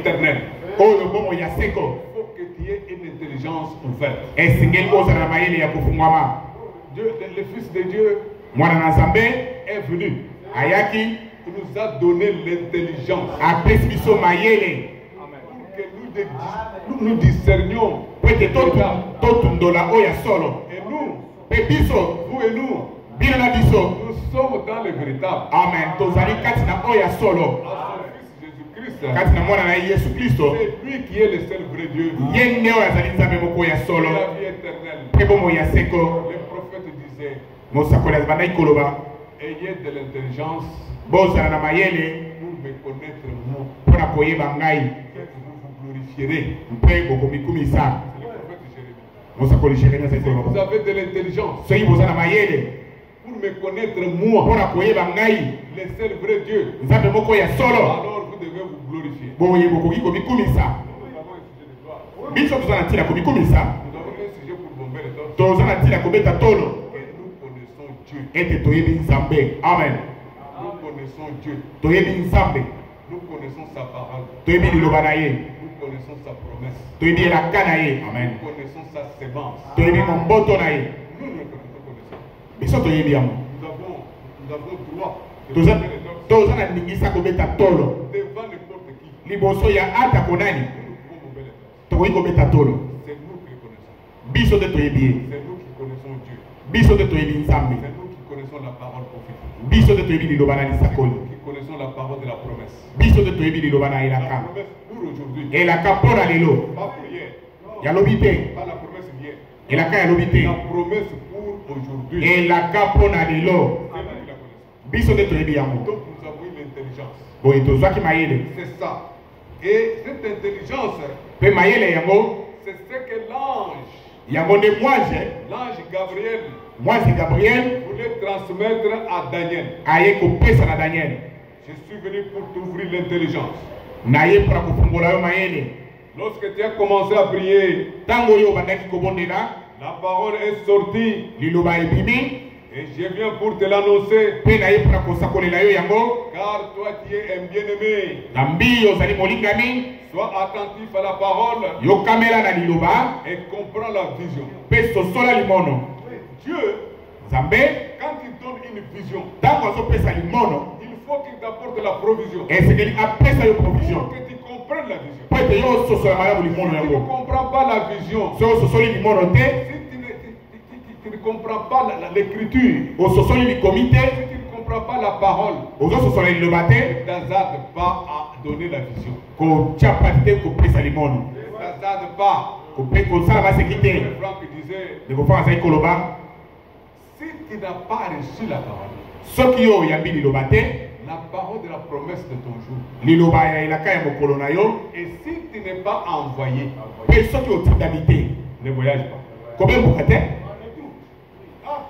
éternel. Oh, le bon, il y a 5 ans. Il faut que tu aies une intelligence ouverte. Et c'est quel chose à la maille, il y a pour moi. Dieu, le Fils de Dieu Moi, dans l'ensemble, est venu. Ayaki, Il nous a donné l'intelligence. après ce biso maïele. Pour que nous discernions. Peut-être tout le dola oya solo. Et nous, Pepiso, vous et nous, bien la biso. nous sommes dans le véritable. Amen. Tozali katina oya solo. À son Fils Jésus-Christ. Katina mwana na Yesu Christo. C'est lui qui est le seul vrai Dieu. Yende oya zali nzambe moko ya solo. La vie éternelle. Pebo mo ya seko. Les prophètes disaient, Mosakola zbana ikoloba. ayez de l'intelligence Bozala na mayele. pour me connaître moi. Pona koyeba ngai. Que vous vous glorifierez. Mpe bokomikumisa. C'est le prophète Jérémie. Mosakoli Jérémie Si vous sekoloba. avez de l'intelligence Soki boza na mayele. pour me connaître moi, Pona koyeba ngai. le seul vrai Dieu, Nzambe moko ya solo. alors vous devez vous glorifier. Boye bokoki komikumisa. Nous avons un sujet de gloire. Biso toza na ntina komikumisa. Nous avons un sujet pour bomber les torches. Toza na ntina kobeta tolo. Et nous connaissons Dieu. Ete toyebi nzambe. Amen. Nous connaissons Dieu. Toyebi nzambe. Nous connaissons sa parole. Toyebi liloba na ye. Nous connaissons sa promesse. Toyebi elaka na ye. Amen. Nous connaissons sa sémence. Toyebi momboto na ye. Nous ne connaissons. Biso toyebi yango. Nous avons droit de Toza bomber les torches toza na ningisa kobeta tolo. devant n'importe qui. Liboso ya ata konani. Nous pouvons bomber les torches. Tokoki kobeta tolo. C'est nous qui le connaissons. Biso te toyebi ye. C'est nous qui connaissons Dieu. Biso te toyebi nzambe. C'est nous qui connaissons la parole prophétique. Biso te toyebi liloba na C'est lisakoli. nous qui connaissons la parole de la promesse. Biso te toyebi liloba na La elaka. promesse pour aujourd'hui. Elaka mpona lelo. Pas pour hier. Yalobi te. Pas la promesse d'hier. Elaka yalobi te. La promesse pour aujourd'hui. Elaka mpona lelo. C'est nous qui la connaissons. Biso te toyebi yango. Donc nous avons eu l'intelligence. Boye tozwaki mayele. C'est ça. Et cette intelligence, Mpe mayele yango. c'est ce que l'ange L'ange Gabriel Gabriel voulait transmettre à Daniel. aye kopesa na Daniel. Je suis venu pour t'ouvrir l'intelligence. Na ye mpona kofungola yo mayele. Lorsque tu as commencé à prier, Ntango oyo obandaki kobondela, la parole est sortie liloba ebimi. et je viens pour te l'annoncer. Mpe na ye mpona kosakolela yo yango. Car toi tu es un bien-aimé. Na mbi ozali molingami. Sois attentif à la parole Yokamela na liloba. et comprends la vision. Mpe sosola limono. Dieu, Nzambe quand il donne une vision, ntango azopesa limono, il faut qu'il t'apporte la provision. esekeli apesa yo Il faut provision. que tu comprennes la vision. Po ete yo ososola malamu limono Si tu ne yango. comprends pas la vision, So ososoli limono te, si tu ne comprends pas l'écriture, ososoli likomi si te, tu ne comprends pas la parole, ozososola liloba te, ne t'hasarde pas à donner la vision. kotia pati te kopesa limono. Ne t'hasarde pas. Kosala baseki te. Le Franck disait, Ndeko azali koloba, si tu n'as pas reçu la parole, soki yo oyambi liloba te, la parole de la promesse de ton jour, liloba ya elaka ya mokolo na yo, et si tu n'es pas envoyé, mpe soki otindami te, ne voyage pas. kobembuka te. Ah,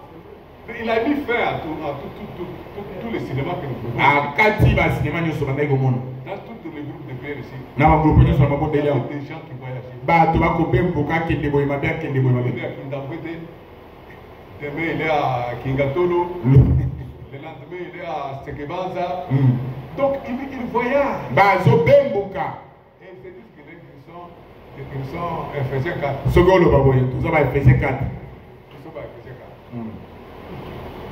mais il a mis fin à tous les cinémas que nous faisons. Akati basinema nyonso bandaki komona. Dans tous les groupes de prière ici, Na bagroupe nyonso na il y mabondeli a awa. des gens qui voyagent. Bato bakobembuka akende boye mabe akende boye Il est mabe. à Kindambwete, demain il est à Kingatolo, le lendemain il est à Sekebanza. Donc il voyage. Bazobembuka. Et ils se disent qu'ils sont Ephésiens 4. Soki oloba boye toza ba Efesiens 4. Ils sont Ephésiens 4.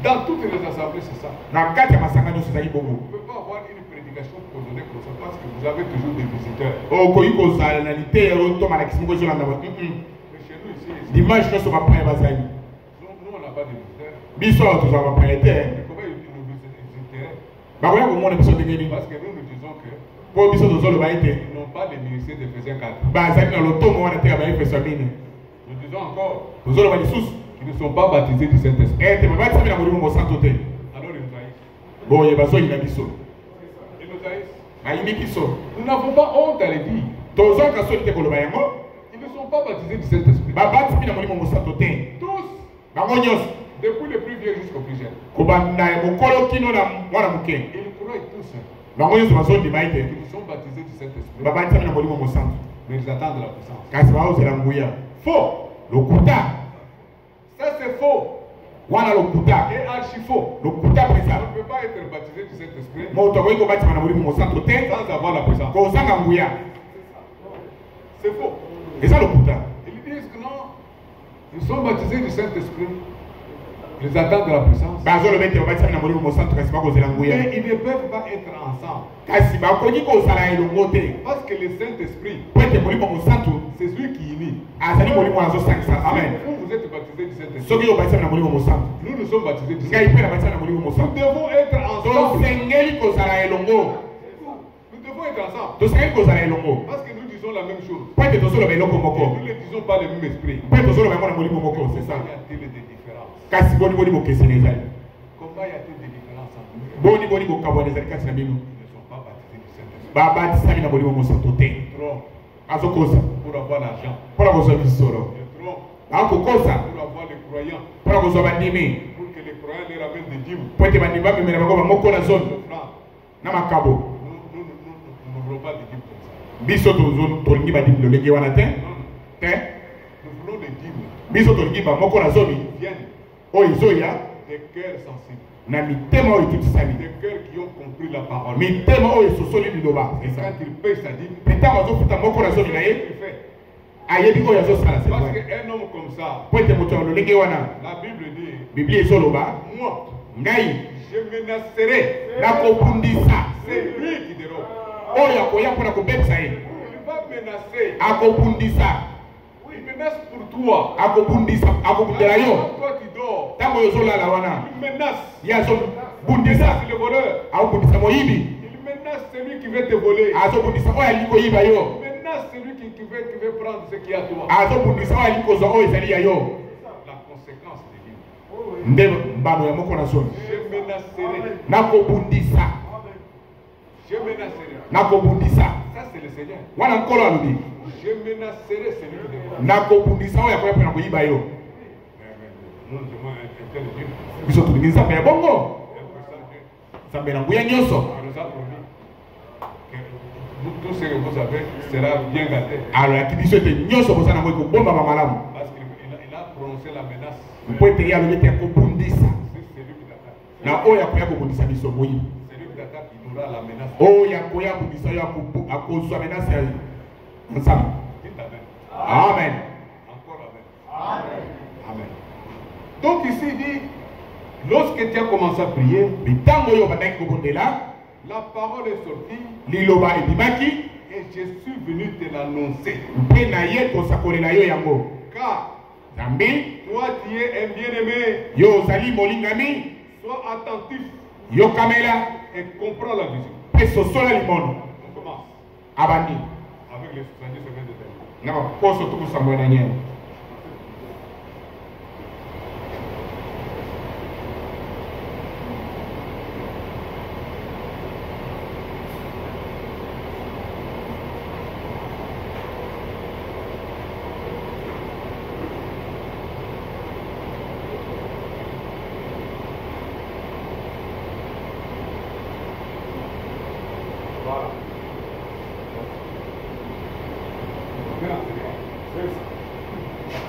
Dans toutes les assemblées, c'est ça. Na kati ya masanga nyonso ezali bongo. On ne peut pas avoir une prédication coordonnée comme ça parce que vous avez toujours des visiteurs. Okoki kozala na liteya otomana kisimoko ezolanda ba. Mais chez nous ici, Dimanche nyonso bapaya bazali. nous on n'a pas de visiteurs. Biso awa tozala bapaya te. Mais comment ils nous visiteraient? Bakoya komona biso ndenge nini. Parce que nous nous disons que Po biso tozoloba ete ils n'ont pas les ministères d'Éphésiens 4. bazali na lotongo wana te ya baefeso ya mine. Nous disons encore Tozoloba lisusu qu'ils ne sont pas baptisés du Saint-Esprit. ete babatami na molimo mosantu te. Alors ils nous haïssent. Boye bazoyina biso. Ils nous haïssent. Bayini biso. Nous n'avons pas honte à le dire. Tozwaka soni te koloba yango. Ils ne sont pas baptisés du Saint-Esprit. Babatami na molimo mosantu te. Tous, Bango nyonso. depuis le plus vieux jusqu'au plus jeune. Kobanda ya mokolo kino na mwana moke. Ils croient tous Bango nyonso bazondima ete qu'ils sont baptisés du Saint-Esprit. babatami na molimo mosantu. Mais ils attendent la puissance. Kasi baozela nguya. Faux. Lokuta. Ça c'est faux. Wana lokuta. Et archi faux. Lokuta On pesa. ne peut pas être baptisé du Saint-Esprit Moto akoki kobatima na molimo mosantu te. sans avoir la puissance. Kozanga nguya. C'est faux. Et ça le putain. Ils disent que non, ils sont baptisés du Saint-Esprit. Ils attendent de la puissance. Mais ils ne peuvent pas être ensemble. Parce que le Saint-Esprit, c'est celui qui unit. Amen. Vous êtes baptisés du Saint-Esprit. Nous nous sommes baptisés du Saint-Esprit. Nous devons être ensemble. Nous devons être ensemble. Parce que nous disons la même chose. Nous ne disons pas le même esprit. C'est ça, il y a-t-il des différences. Comment y a-t-il des différences entre nous? Ils ne sont pas baptisés du Saint-Esprit. Trop. Pour avoir l'argent. Trop. Pour avoir les croyants. Pour que les croyants les ramènent des dîmes. Nous ne voulons pas des dîmes comme ça. Non. Nous voulons des dîmes. Viennent. Des cœurs sensibles. Des cœurs qui ont compris la parole. Et quand il paye sa dîme, qu'est-ce qu'il fait? Parce qu'un homme comme ça, la Bible dit, moi, je menacerai. C'est lui qui dérobe. Il va menacer. Il menace pour toi. Toi tu dors. Il menace. Il menace le voleur. Il menace celui qui veut te voler. Il menace celui qui veut prendre ce qui est à toi. La conséquence de lui. Je menacerai. Ça c'est le Seigneur. Je menacerai celui qui dérobe. Nous tout ce que vous avez sera bien gâté. Parce qu'il a prononcé la menace. C'est celui qui t'attaque, il aura la menace. Dites Amen. encore amen. Amen. Donc ici il dit, lorsque tu as commencé à prier, la parole est sortie et je suis venu te l'annoncer. Car toi tu es un bien-aimé, sois attentif et comprends la vision. On commence avec les 70 semaines de terre.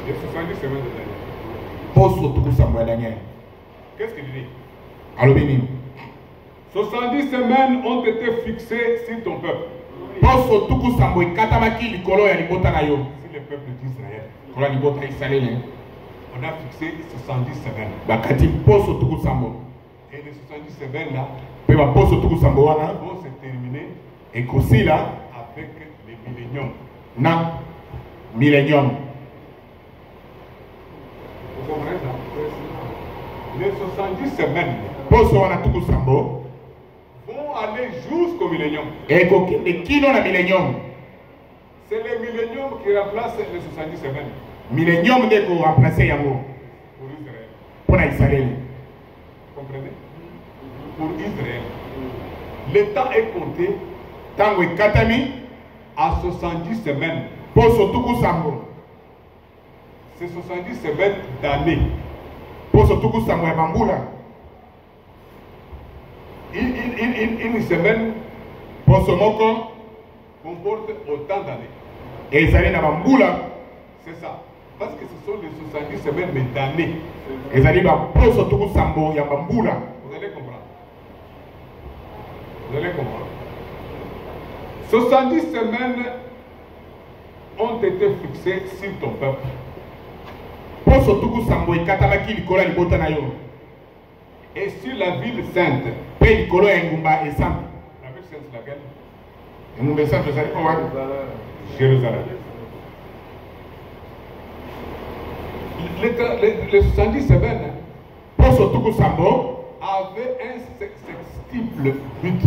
Les 70 semaines de l'année. Qu'est-ce qu'il dit? 70 semaines ont été fixées sur ton peuple. Sur le peuple d'Israël. On a fixé 70 semaines. Et les 70 semaines là vont se terminer avec les milléniums. Vous comprenez ça? Les 70 semaines vont aller jusqu'au millénium. C'est le millénium qui remplace les 70 semaines. Pour Israël. Vous comprenez? Pour Israël. Le temps est compté à 70 semaines. C'est 70 semaines d'année. Une semaine comporte autant d'années. C'est ça. Parce que ce sont les 70 semaines mais d'années. Vous allez comprendre. Vous allez comprendre. 70 semaines ont été fixés sur ton peuple. Poso tuku sambo ikatamaki likolo ya libota na yo. Et sur la ville sainte. Pe likolo ya ngumba esambi. La ville sainte c'est laquelle? Ngumba esambi ezali ko wana? Jérusalem. Le 70 semaines Poso tuku sambo avait un sextuple but.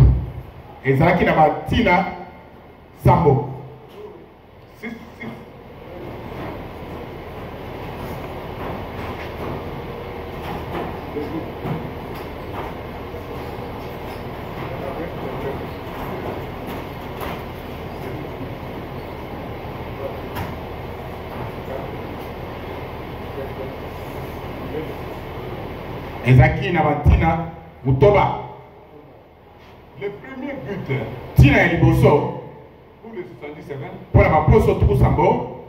ezalaki na batina sambo. Ezaki na batina mutoba. Le premier but tina ya liboso pour les 70 semaines, pour la baposo tuku sambo,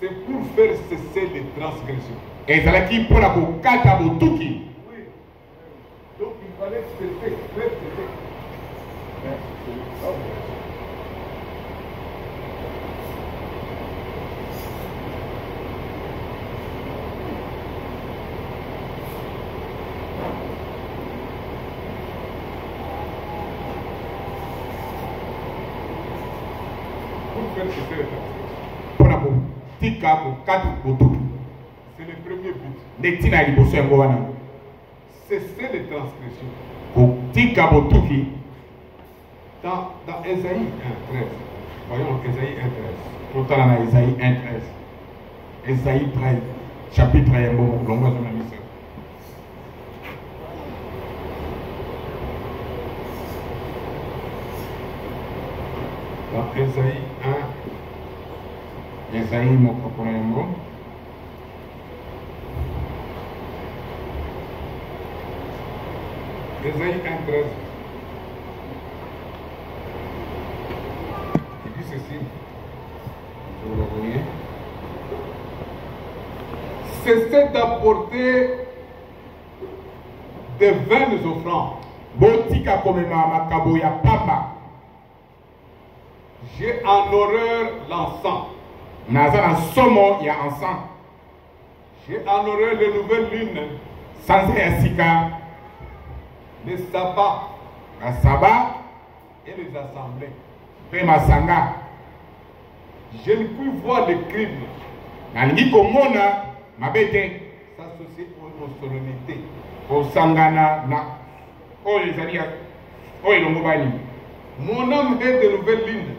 c'est pour faire cesser les transgressions. ezalaki pour la kokata botuki. Oui. Donc il fallait cesser, faire cesser. Pour la tika kokata botuki. C'est le premier but. Nde tina ya liboso yango wana. Cesser les transgressions. Kotika botuki. Dans Ésaïe 1:13. Voyons Ésaïe 1:13. Totala na Ésaïe 1:13. Ésaïe 13 chapitre yango longo za na misa. Dans Ésaïe 1. Ésaïe mokopona yango. Ésaïe 1:13. Il dit ceci. Vous le voyez? Cessez d'apporter des vaines offrandes. Botika komema makabo ya pamba. J'ai en horreur l'encens. Naza na somo ya encens. J'ai en horreur les nouvelles lunes, Sanza ya sika. les sabbats Na saba. et les assemblées. Pe masanga. Je ne puis voir les crimes Nalingi komona mabete. s'associer aux solennités. Kosangana na oyo ezali ya oyo elongo bani. Mon âme est de nouvelles lunes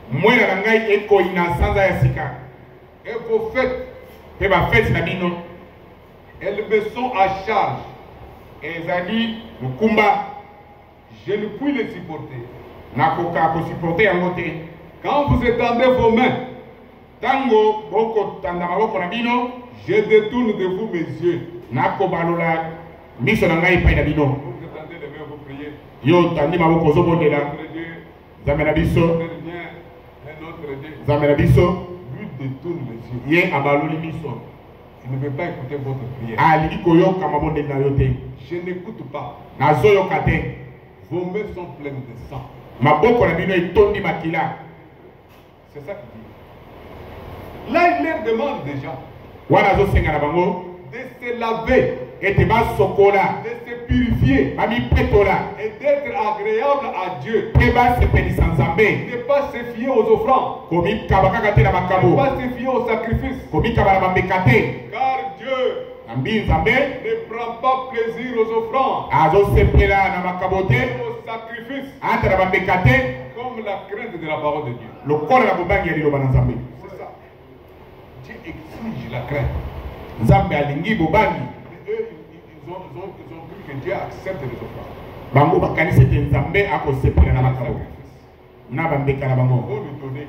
Mwena na ngai ekoyi na sanza ya sika. et vos fêtes, Pe bafeti na bino elles me sont à charge. ezali lukumba. Je ne puis les supporter. Nakoka kosiporte yango te. Quand vous étendez vos mains, Tango bokotanda maboko na bino, je détourne de vous mes yeux. nakobalola miso na ngai epai na bino. Vous étendez les mains, vous priez. Yo tandi maboko ozobondela Notre Dieu, nzambe na biso, intervient un autre Dieu. nzambe na biso Lui détourne les yeux. ye abaloli miso. Il ne veut pas écouter votre prière. Alingi koyoka mabondeli na yo te. Je n'écoute pas. Nazoyoka te. Vos mains sont pleines de sang. Maboko na bino etondi makila. C'est ça qu'il dit. Là, il leur demande déjà Wana azosenga na bango de se laver, ete basokola, de se purifier bamipetola, et d'être agréable à Dieu. mpe basepelisa Nzambe. Ne pas se fier aux offrandes. Komikaba kaka te na Ne makabo, pas se fier aux sacrifices. komikaba na bambeka te. Car Dieu Nambi Nzambe ne prend pas plaisir aux offrandes, azosepela na makabo te, aux sacrifices, ata na bambeka te, comme la crainte de la parole de Dieu. lokola na bobangi ya liloba na Nzambe. C'est ça. Dieu exige la crainte. Nzambe alingi bobangi. Mais eux, ils ont cru que Dieu accepte les offrandes. Bango bakanisi ete Nzambe akosepela na makabo na bambeka na Ils bango. vont lui donner,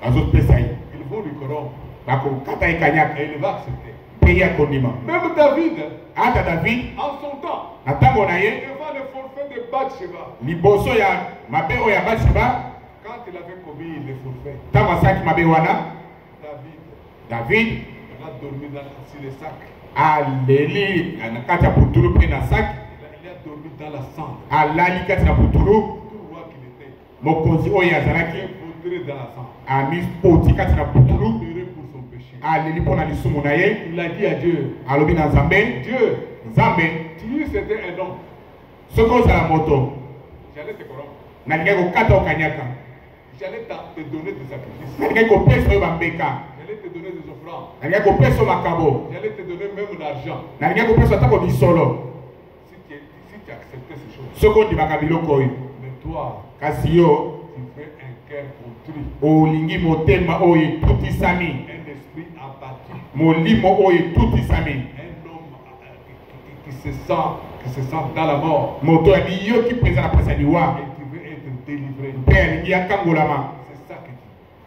Azopesa ye, ils vont lui corrompre, bakokata ye kanyaka et il va accepter. mpe ye akondima. Même David, Ata David en son temps, na ntango na ye devant le forfait de Bathsheba, liboso ya mabe oyo ya Bathsheba, quand il avait commis le forfait, ntango asalaki mabe wana, David il a dormi sur le sac. aleli na kati ya putulu mpe na saki, Il a dormi dans la cendre. alali kati na putulu. Tout roi qu'il était. Mokonzi oyo azalaki Votre infiltré dans la sang. Amis potika tina putulu. Pleurer pour son péché. Aleli pona lisumu na ye. Il a dit à Dieu. Alobi na Nzambe. Dieu. Nzambe. Si c'était un homme. Soko za moto. J'allais te corrompre. Na linga ko kata okanyaka. J'allais te donner des sacrifices. Na linga ko pesa yo bambeka. J'allais te donner des offrandes. Na linga ko pesa makabo. J'allais te donner même l'argent. Na linga ko pesa tako bisolo. Si tu acceptais ces choses. Soko ndimaka biloko oyo. Mais toi, kasi yo tu fais un cœur contrit. olingi motema oyo etutisami. Un esprit abattu. Molimo oyo etutisami. Un homme qui se sent dans la mort. Moto yabi yo ki pesa na pesa liwa. Et tu veux être délivré. Mpe alingi akangolama. C'est ça que tu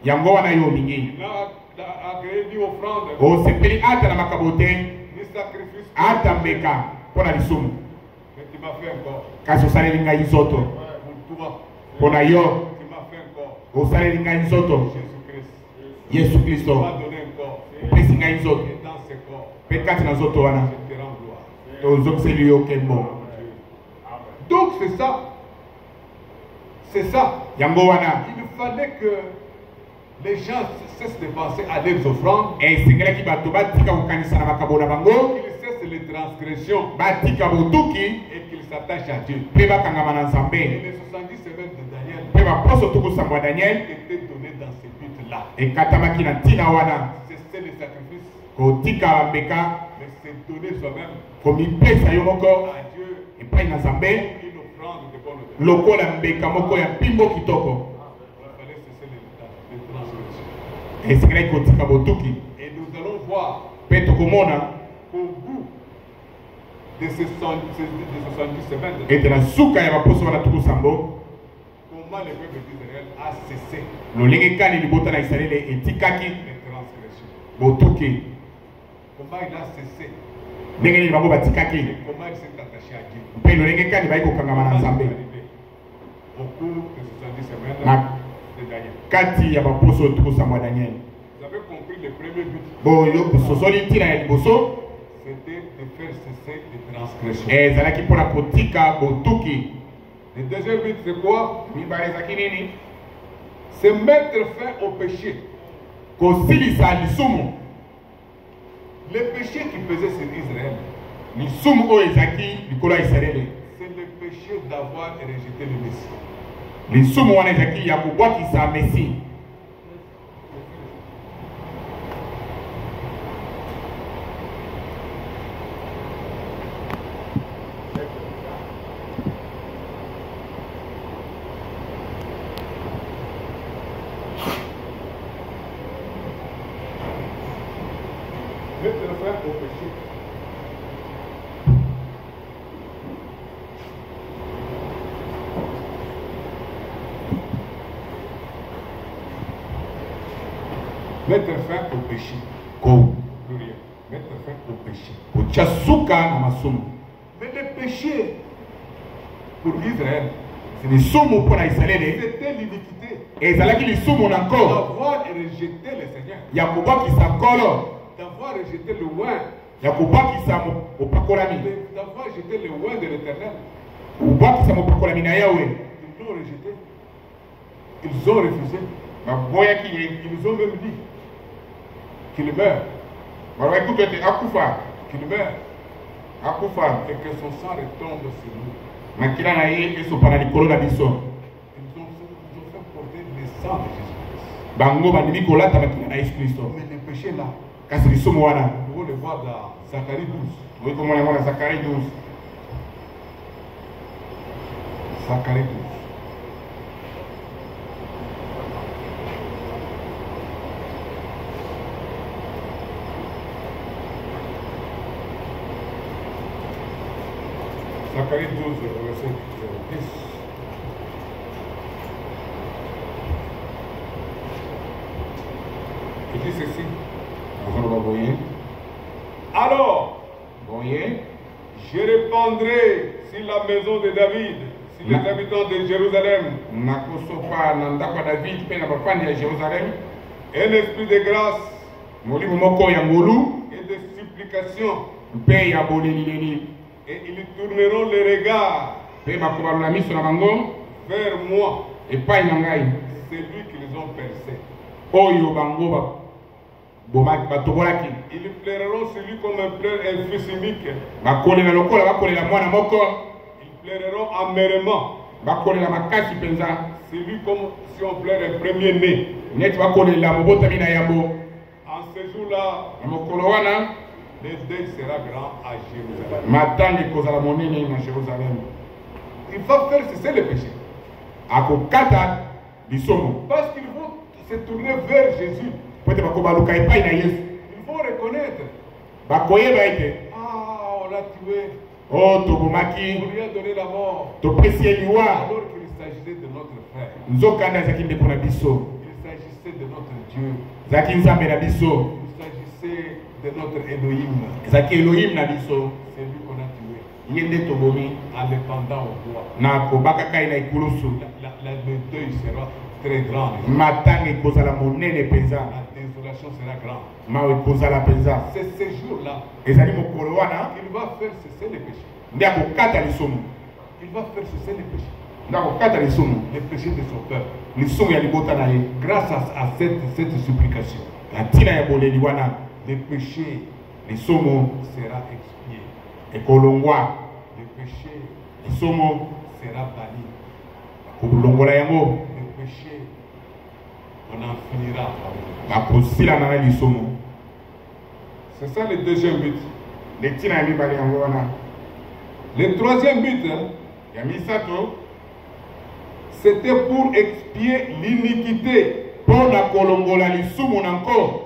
dis. Yango wana yo olingi. Il a agréé ni offrande, osepeli ata na makabo te. ni sacrifice. Ata mbeka mpona lisumu. Mais tu m'as fait encore. Kasi osaleli ngai nzoto. Pour toi. Mpona yo Tu m'as fait encore. osaleli ngai nzoto. Jésus-Christ. Yesu Tu Kristo m'as donné encore. opesi ngai nzoto. Et dans ce corps, Mpe kati na nzoto wana je te rends gloire. tozokiseli yo nkembo. Donc c'est ça. C'est ça. Yango wana Il fallait que les gens cessent de penser à leurs offrandes. esengelaki bato batika kokanisa na makabo na bango. Qu'ils cessent les transgressions Batika botuki et qu'ils s'attachent à Dieu. mpe bakangama na Et Nzambe. les 70 semaines de Daniel Mpe baposo tukusambo ya Daniel étaient données dans ce but-là. ekatamaki na ntina wana Cesser les sacrifices, kotika bambeka mais c'est donner soi-même komipesa yo moko à Dieu epai na Nzambe une offrande de bonne odeur. lokola mbeka moko ya mpimbo kitoko. Il fallait cesser les transgressions. Esengelaki kotika botuki Et nous allons voir mpe tokomona qu'au bout de ces 70 semaines, ete na suka ya baposo wana tukusambo comment le peuple d'Israël a cessé lolenge kani libota na Israele etikaki les transgressions. botuki. Comment il a cessé Ndenge nini bango batikaki et comment il s'est attaché à Dieu. mpe lolenge kani bai kokangama na Nzambe Au cours de ces 70 semaines Na- de Daniel. kati ya baposo tukusambo ya Daniel. Vous avez compris le premier but, Boyo sosoli ntina ya liboso c'était de faire cesser les transgressions. ezalaki mpona kotika botuki. Le deuxième but, c'est quoi? Mibale ezalaki nini? C'est mettre fin au péché. Kosilisa lisumu. Le péché qui pesait sur Israël, Lisumu oyo ezalaki likolo ya Israele. c'est le péché d'avoir rejeté le Messie. Lisumu wana ezalaki ya kobwakisa Mesi. Mettre fin au péché. Mettre fin au péché. Ko Plus rien. Mettre fin au péché. kotia suka na masumu. Mais le péché pour Israël, Lisumu mpona Israele c'était l'iniquité. ezalaki lisumu na nkolo D'avoir rejeté le Seigneur. ya kobwakisa nkolo, D'avoir rejeté le oin. ya kobwakisa mopakolami, D'avoir rejeté le oin de l'Éternel. kobwakisa mopakolami na Yawe. Ils l'ont rejeté. Ils ont refusé. Baboyaki ye Ils ont même dit qu'il meurt. balobaki kutu ete akufa Qu'il meurt. akufa Et que son sang retombe sur nous. makila na ye esopa na likolo na biso. Ils ont fait porter le sang de Jésus-Christ. Bango bandimi kolata makila na Yesu Kristo. Mais le péché là, Kasi lisumu wana nous pouvons le voir dans Zacharie 12. oyi komona yango na Zakari 12. Zacharie 12. Zacharie 12, verset 10. Il dit ceci. Azoloba boye Alors, boye je répandrai sur la maison de David, sur les habitants de Jérusalem, nakosopa na ndako ya David mpe na bafandi ya Jerusalem un esprit de grâce molimo moko ya ngolu et de supplication, mpe ya bolelileli, et ils tourneront les regards mpe bakobalula miso na bango vers moi, epai na ngai c'est lui qui les ont percés. oyo bango batobolaki Ils plairont sur lui comme un pleur infusimique. bakolela lokola bakolela mwana moko Ils plairont amèrement. bakolela makasi mpenza C'est lui comme si on pleure un premier-né. neti bakolela mobotami na yambo En ce jour-là, na mokolo wana le deuil sera grand à Jérusalem. matanga ekozala monene na Jérusalem. Il va faire cesser le péché. Akokata lisomo Parce qu'ils vont se tourner vers Jésus. po ete bakobaluka epai na Yesu Ils vont reconnaître. bakoyeba ete Ah, on l'a tué. o tobomaki On lui a donné la mort. topesi ye liwa Alors qu'il s'agissait de notre frère. nzokanda ezalaki ndeko na biso Il s'agissait de notre Dieu. ezalaki nzambe na biso Il s'agissait de notre Elohim. ezalaki Elohim na biso C'est lui qu'on a tué. ye nde tobomi En le pendant au bois. na kobaka ye na ekulusu Le deuil sera très grand. matanga ekozala monene mpenza La désolation sera grande. mawa ekozala mpenza C'est ce jour-là ezali mokolo wana qu'il va faire cesser les péchés. nde akokata lisumu Il va faire cesser les péchés. nde akokata lisumu Les péchés de son peuple. lisumu ya libota na ye Grâce à cette supplication, na ntina ya boleli wana le péché lisumu sera expié. ekolongwa Le péché lisumu sera banni. kolongola yango Le péché, on en finira avec. bakosilana na lisumu. C'est ça le deuxième but. nde ntina ya mibale yango wana Le troisième but, hein, ya misato c'était pour expier l'iniquité. mpo na kolongola lisumu na nko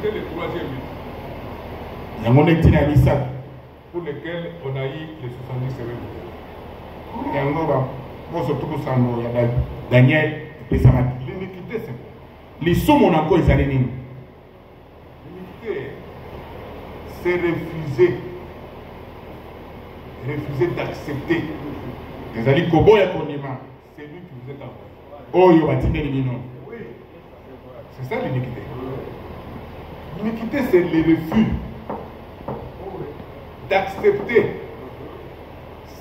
C'était le troisième but yango nde ntina ya misato pour lequel on a eu les 70 semaines. yango boso tukusango ya Daniel epesamaki L'iniquité, c'est quoi? lisumu na nko ezali nini L'iniquité, c'est refuser. Refuser d'accepter. ezali koboya kondima C'est lui qui vous est envoyé. oyo batindeli bino C'est ça l'iniquité. L'iniquité, c'est le refus d'accepter.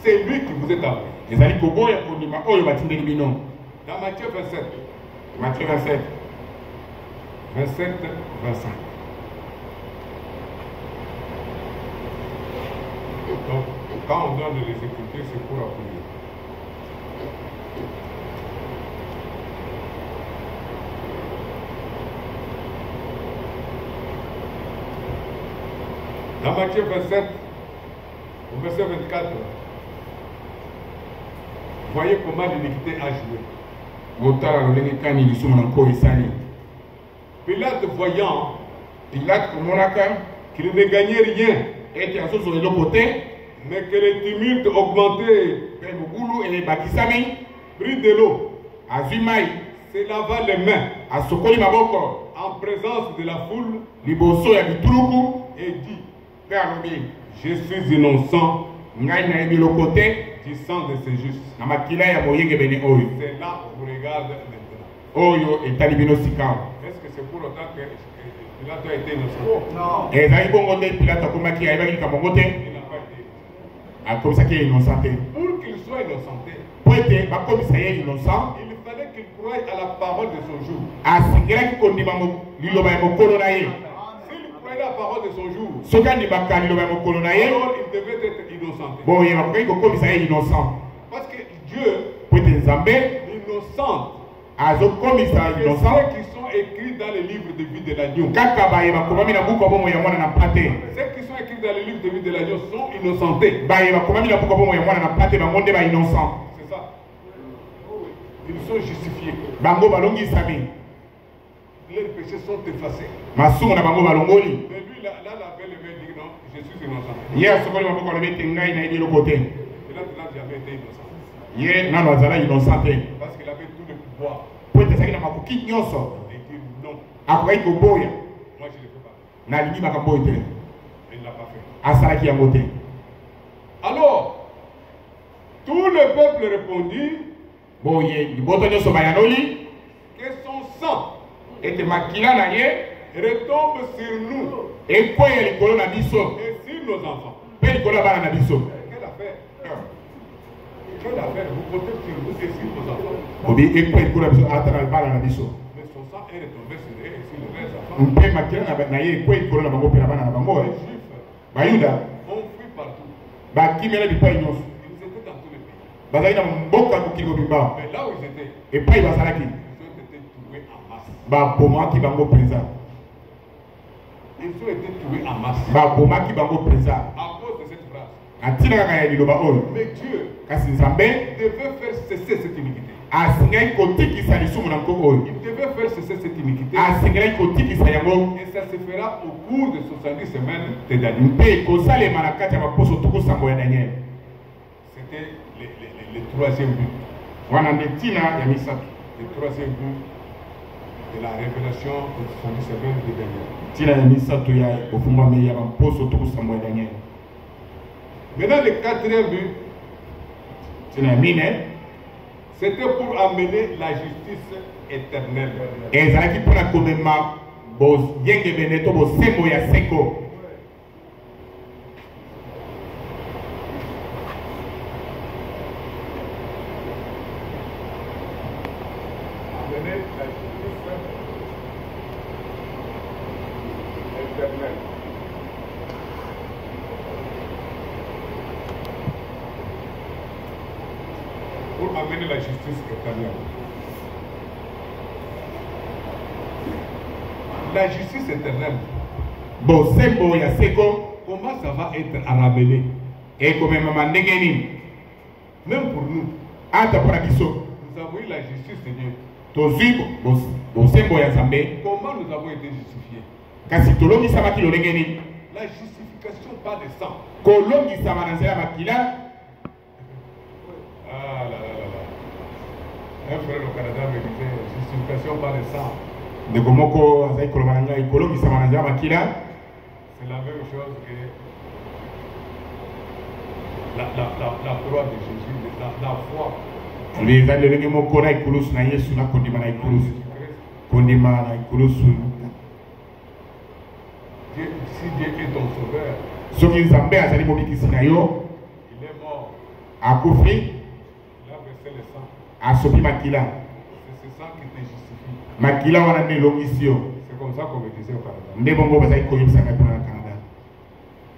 C'est lui qui vous est envoyé. ezali koboya kondima oyo batindeli bino. Dans Matthieu 27, Matthieu 27 27, 25. Donc, quand on doit les écouter, c'est pour appuyer. Dans Matthieu 27, au verset 24, voyez comment l'iniquité a joué. otala lolenge kani lisumu na nko esali Pilate voyant Pilate komonaka qu'il ne gagnait rien, ete azozwa eloko te mais que le tumulte augmentait, mpe mobulu ebakisami prit de l'eau, azwi mai se lava les mains asokoli maboko en présence de la foule liboso ya bituluku et dit, mpe alobi je suis innocent ngai nayebi eloko te du sang de ces justes. na makila ya boyengebene oyo C'est là qu'on regarde maintenant. oyo etali bino sika Est-ce que c'est pour autant que Pilate a été innocent? Non. ezali bongo nde Pilate akomaki ayebaki likambo ngo te Il n'a pas été innocent. akomisaki ye innocent te Pour qu'il soit innocenté, po ete bakomisa ye innocent il fallait qu'il croie à la parole de son jour. asengelaki kondima liloba ya mokolo na ye S'il croyait à la parole de son jour, soki andimaka liloba ya mokolo na ye alors il devait être innocenté. boye bakokaki kokomisa ye innocent Parce que Dieu, po ete nzambe l'innocent, azokomisa c'est innocent ceux qui sont écrits dans le livre de vie de l'agneau. kaka baye bakomami na buku ya bomoi ya mwana na mpate Ceux qui sont écrits dans le livre de vie de l'agneau sont innocentés. baye bakomami na buku ya bomoi ya mwana na mpate bango nde bainnocent C'est ça. Ils sont justifiés. bango balongisami Leurs péchés sont effacés. masumu na bango balongoli Mais lui, là, la belle me dit non, je suis innocent. ye asokoli maboko alobi ete ngai nayebi eloko te Et là, il n'a jamais été innocent. ye nano azala innocent te Parce qu'il avait tout le pouvoir po ete azalaki na makoki nyonso de dire non. akokaki koboya Moi, je ne le fais pas. nalingi makambo ete Il n'a pas fait. asalaki yango te. Alors, tout le peuple répondit Boye liboto nyonso bayanoli que son sang ete makila na ye retombe sur nous ekweya likolo na biso et sur nos enfants. mpe likolo ya bana na biso. Quelle affaire? Quelle affaire? Vous comptez sur vous et sur vos enfants. obi ekweya likolo na biso ata na bana na biso. Mais son sang est retombé sur eux et sur leurs enfants. mpe makila na ye ekweya likolo na bango mpe na bana na bango. Les Juifs bayuda ont fui partout. bakimela bipai nyonso Ils étaient dans tous les pays. bazali na mboka mokili mobimba Mais là où ils étaient, epai bazalaki ils ont été tués en masse. babomaki bango mpenza. Ils ont été tués en masse. babomaki bango mpenza À cause de cette phrase. na ntina kaka ya liloba oyo. Mais Dieu kasi nzambe devait faire cesser cette iniquité. asengelaki kotikisa lisumu na nkoko oyo. Il devait faire cesser cette iniquité. asengelaki kotikisa yango Et ça se fera au cours de 70 semaines de Daniel. mpe kosalema na kati ya baposo tuku sango ya Daniel. C'était le troisième but. wana nde ntina ya misato. Le troisième but de la révélation de 70 semaines de Daniel. ntina ya misato ya kofumbami ya baposo tuku sango ya Daniel. Maintenant, le quatrième but, ntina ya mine c'était pour amener la justice éternelle. ezalaki mpona komema boyengebene to bosembo ya seko. Amener la justice éternelle. Pour amener la justice éternelle. La justice éternelle, bosembo ya seko comment ça va être ramené? ekomemama ndenge nini. Même pour nous, ata mpona biso nous avons eu la justice de Dieu. tozwi bosembo ya nzambe Comment nous avons été justifiés? kasi tolongisamaki lolenge nini. La justification par le sang. kolongisama na nzela ya makila. Ah là là là là. Un frère au Canada me disait justification par le sang. ndeko moko azali koloba na ngai kolongisama na nzela ya makila. C'est la même chose que la croix de Jésus, la foi. ezali lolenge moko na ekulusu na yesu na kondima na ekulusu. kondima na ekulusu. Si Dieu est ton sauveur, soki nzambe azali mobikisi na yo il est mort. akufi Il a versé le sang. asopi makila. C'est ce sang qui te justifie. makila wana nde elongisi yo. C'est comme ça qu'on me disait au Canada. nde bongo bazali koyebisa ngai mpona na Canada.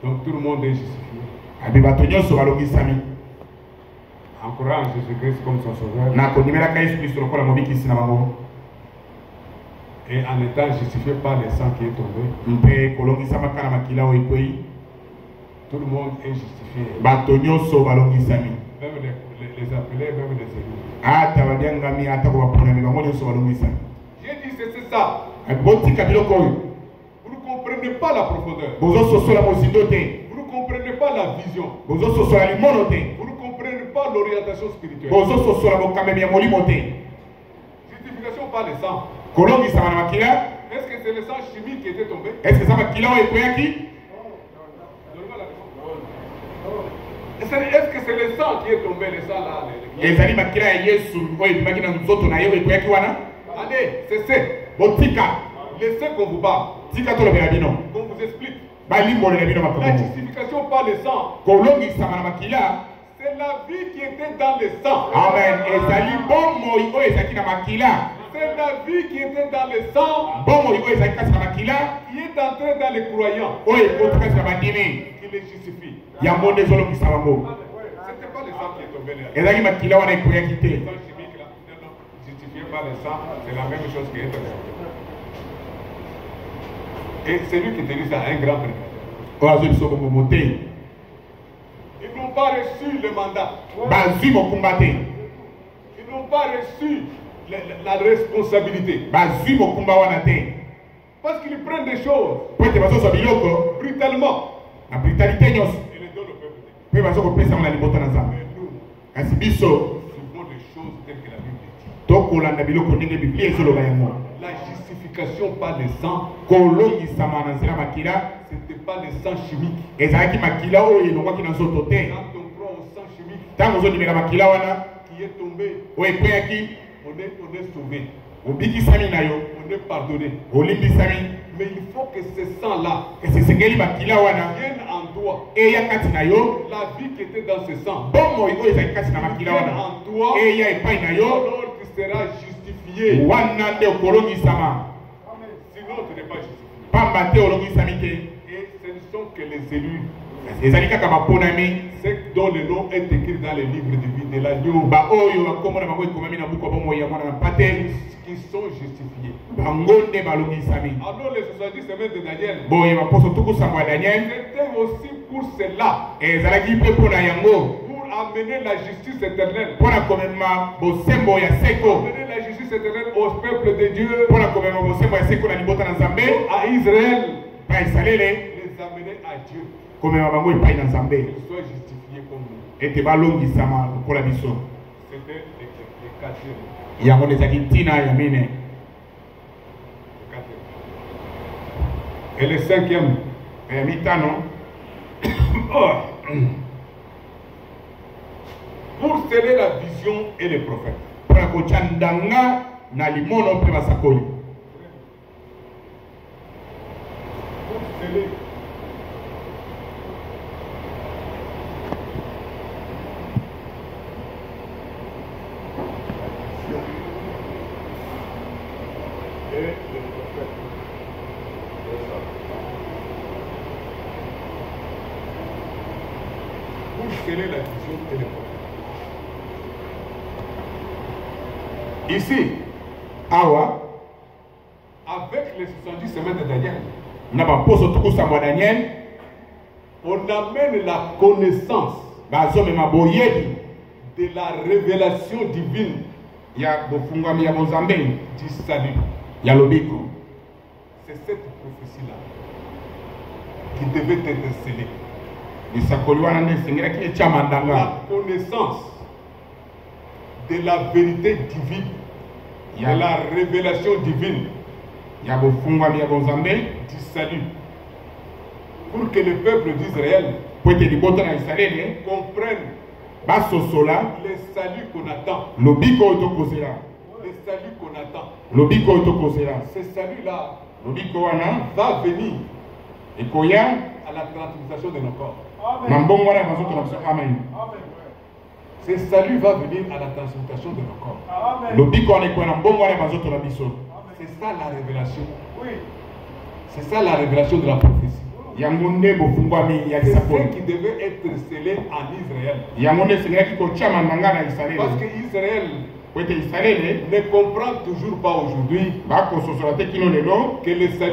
Donc tout le monde est justifié. abi bato nyonso balongisami En croyant en Jésus-Christ comme son sauveur na kondimelaka yesu kristo lokola mobikisi na bango et en étant justifié par le sang qui est tombé, mpe kolongisamaka na makila oyo ekwei. tout le monde est justifié. bato nyonso balongisami Même les appelés, même les élus. ata badiangami ata kobaponami bango nyonso balongisami. J'ai dit c'est ça. botika biloko oyo Vous ne comprenez pas la profondeur. bozososola mozindo te. Vous ne comprenez pas la vision. bozososola limono te. Vous ne comprenez pas l'orientation spirituelle. bozososola bokamemi ya molimo te. Justification par le sang. kolongisama na makila. Est-ce que c'est le sang chimique qui était tombé? eske eza makila oyo ekweyaki. Donnez-moi la réponse. Est-ce que c'est le sang qui est tombé, le sang là? ezali makila ya yesu oyo ebimaki na nzoto na ye ekweyaki wana. Allez, cessez. botika Laissez qu'on vous parle. tika tolobela bino Qu'on vous explique. balimbolela bino La makambo. justification par le sang, kolongisama na makila. c'est la vie qui était dans le sang. amen ezali bomoi oyo ezalaki na makila. C'est la vie qui était dans le sang bomoi oyo ezalaki kasi na makila qui est entrée dans les croyants oyo ekoti kasi na bandimi qui les justifie. yango nde ezolongisa bango. C'était pas le sang qui est tombé là. ezalaki makila wana ekweyaki te. Le sang chimique là, non, justifié par le sang, c'est la même chose qui est tombée. Et celui qui te dit ça, un grand prédicateur. oyo azwi biso bongo motei. Ils n'ont pas reçu le mandat. bazwi mokumba te. Ils n'ont pas reçu la responsabilité. bazwi mokumba wana te. Parce qu'ils prennent des choses po ete bazozwa biloko brutalement na brutalité nyonso et les donnent au peuple de Dieu. mpe bazokopesa ngo na libota na nzambe. Mais nous, kasi biso suivons les choses telles que la Bible dit. tokolanda biloko ndenge biblia ezoloba yango. La justification purification par le sang. kolongisama na nzela makila C'était pas le sang chimique. ezalaki makila oyo elongwaki na nzoto te Quand on croit au sang chimique ntango ozondimela makila wana qui est tombé, oyo ekweyaki on est sauvé, obikisami na yo on est pardonné. olimbisami Mais il faut que ce sang-là kasi esengeli makila wana vienne en toi. eya kati na yo La vie qui était dans ce sang bomoi oyo ezali kati na makila vienne wana en toi. eya epai na yo Alors tu seras justifié. wana nde okolongisama Sinon tu n'es pas justifié. pamba te olongisami te Et ce ne sont que les élus, ezali kaka baponami ceux dont le nom est écrit dans le livre de vie de l'agneau, baoyo bakombo na bango ekomami na buku ya bomoi ya mwana na mpate qui sont justifiés. bango nde balongisami Alors les 70 semaines de Daniel, boye baposo tukusango ya daniel c'était aussi pour cela, ezalaki mpe mpo na yango pour amener la justice éternelle. mpo na komema bosembo ya seko Amener la justice éternelle au peuple de Dieu, mpo na komema bosembo ya seko na libota na nzambe à Israël, pa esalele les amener à Dieu, komema bango epai na nzambe qu'ils soient justifiés comme nous. ete balongisama lokola biso C'était le quatrième. yango nde ezalaki ntina ya mine Et le cinquième, ya mitano pour sceller la vision et les prophètes. mpo na kotya ndanga na limono mpe basakoli Pour sceller et les prophètes. Pour sceller la vision et les prophètes. Ici, awa avec les 70 semaines de Daniel, na baposo tukusango ya daniel on amène la connaissance bazomema boyebi de la révélation divine ya bofungwami ya bozambe du salut. ya lobiko C'est cette prophétie-là qui devait être scellée. lisakoli wana nde esengelaki etya mandanga La connaissance de la vérité divine, de la révélation divine ya bofungwami ya bozambe du salut. Pour que le peuple d'Israël po ete libota na israele comprenne basosola le salut qu'on attend. lobiko oyo tokozela Le salut qu'on attend. lobiko oyo tokozela Ce salut-là lobiko wana va venir ekoya à la transmutation de nos corps. na mbongo wana ya bazoto na biso amen Ce salut va venir à la transmutation de nos corps. lobiko wana ekoya na mbongo wana ya bazoto na biso C'est ça la révélation. C'est ça la révélation de la prophétie. yango nde bofungwami ya C'est lisakoli ce qui devait être scellé en Israël. yango nde esengelaki kotya mandanga na Parce israele que Israël po ete israele ne comprend toujours pas aujourd'hui bakososola te kino lelo que le salut